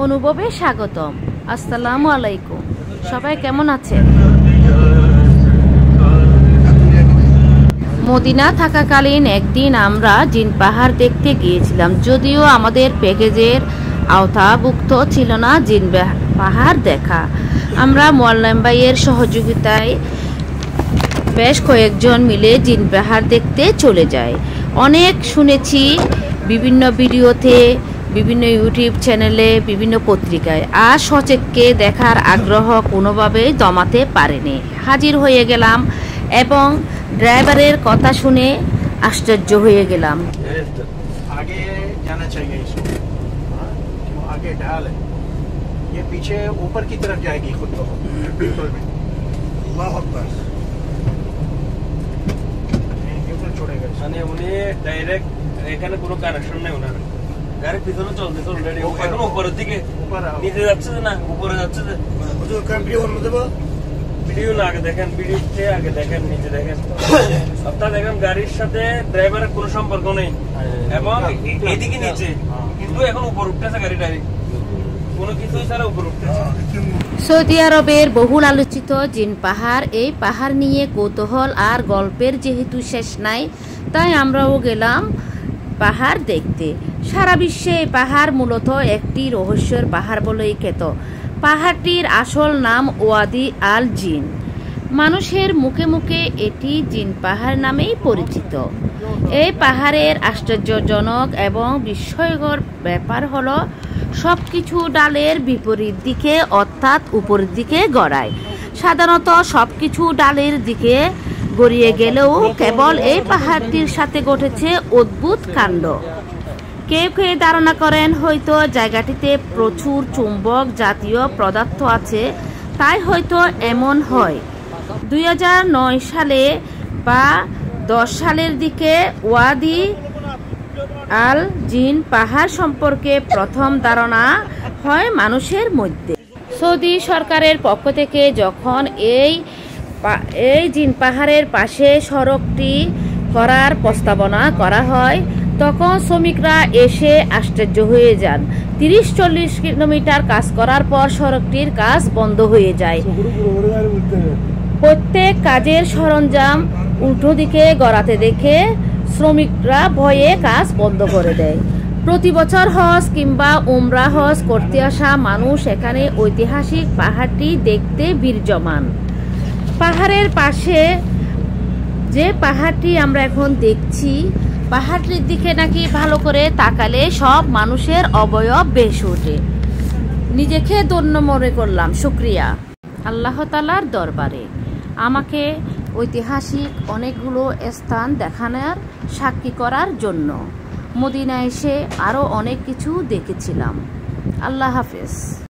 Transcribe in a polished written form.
অনুভবে স্বাগতম। আসসালামু আলাইকুম। সবাই কেমন আছেন? মদিনা থাকাকালীন একদিন আমরা জিন পাহাড় দেখতে গিয়েছিলাম, যদিও আমাদের প্যাকেজের আওতাভুক্ত ছিল না জিন পাহাড় দেখা। আমরা মোয়াল্লেম ভাইয়ের সহযোগিতায় বেশ কয়েকজন মিলে জিন পাহাড় দেখতে চলে যাই। অনেক শুনেছি বিভিন্ন ভিডিওতে, বিভিন্ন ইউটিউব চ্যানেলে, বিভিন্ন পত্রিকায়, আর সচক্ষে দেখার আগ্রহ কোনোভাবেই দমাতে পারেনি। হাজির হয়ে গেলাম এবং ড্রাইভারের কথা শুনে আশ্চর্য হয়ে গেলাম। आगे जाना चाहिए इसको, क्यों आगे ढाल है, ये पीछे ऊपर की तरफ जाएगी खुद तो बिल्कुल भी। अल्लाह अकबर, ऊपर छोड़ेगा মানে উনি ডাইরেক্ট এখানে কোনো কানেকশন নেই ওনার গাড়ি পিছনে চলতেছে অলরেডি, এখন উপরের দিকে নিচে যাচ্ছে না উপরে যাচ্ছে যে ভিডিও না আগে দেখেন, ভিডিওতে আগে দেখেন, নিচে দেখেন, আপনারা দেখেন গাড়ির সাথে ড্রাইভারের কোনো সম্পর্ক নেই এবং এদিকে নিচে, কিন্তু এখন উপর উঠতেছে গাড়ি ডাইরেক্ট, কোনো কিছু ছাড়া উপর উঠতেছে। সৌদি আরবের বহুল আলোচিত জিন পাহাড়, এই পাহাড় নিয়ে কৌতূহল আর গল্পের যেহেতু শেষ নাই, তাই আমরাও গেলাম পাহাড় দেখতে। সারা বিশ্বে এই পাহাড় মূলত একটি রহস্যের পাহাড় বলেই খ্যাত। পাহাড়টির আসল নাম ওয়াদি আল জিন। মানুষের মুখে মুখে এটি জিন পাহাড় নামেই পরিচিত। এই পাহাড়ের আশ্চর্যজনক এবং বিস্ময়কর ব্যাপার হলো সবকিছু ডালের বিপরীত দিকে অর্থাৎ উপরের দিকে গড়ায়। সাধারণত সবকিছু ডালের দিকে গড়িয়ে গেলেও কেবল এই পাহাড়টির সাথে ঘটেছে অদ্ভুত কাণ্ড। কেউ কেউ ধারণা করেন হয়তো জায়গাটিতে প্রচুর চুম্বক জাতীয় পদার্থ আছে, তাই হয়তো এমন হয়। 2009 সালে বা 10 সালের দিকে ওয়াদি আল জিন পাহাড় সম্পর্কে প্রথম ধারণা হয় মানুষের মধ্যে। সৌদি সরকারের পক্ষ থেকে যখন এই জিন পাহাড়ের পাশে সড়কটি করার প্রস্তাবনা করা হয়, তখন শ্রমিকরা এসে আশ্চর্য হয়ে যান। 30-40 কিলোমিটার কাজ করার পর সড়কটির কাজ বন্ধ হয়ে যায়। প্রত্যেক কাজের সরঞ্জাম উল্টো দিকে গড়াতে দেখে শ্রমিকরা ভয়ে কাজ বন্ধ করে দেয়। প্রতি বছর হজ কিংবা উমরা হজ করতে আসা মানুষ এখানে ঐতিহাসিক পাহাড়টি দেখতে ভিড় জমান। পাহাড়ের পাশে যে পাহাড়টি আমরা এখন দেখছি, পাহাড়টির দিকে নাকি ভালো করে তাকালে সব মানুষের অবয়ব বেশি ওঠে। নিজেকে ধন্য মনে করলাম। শুকরিয়া আল্লাহ তাআলার দরবারে আমাকে ঐতিহাসিক অনেকগুলো স্থান দেখানোর সাক্ষী করার জন্য। মদিনায় এসে আরও অনেক কিছু দেখেছিলাম। আল্লাহ হাফেজ।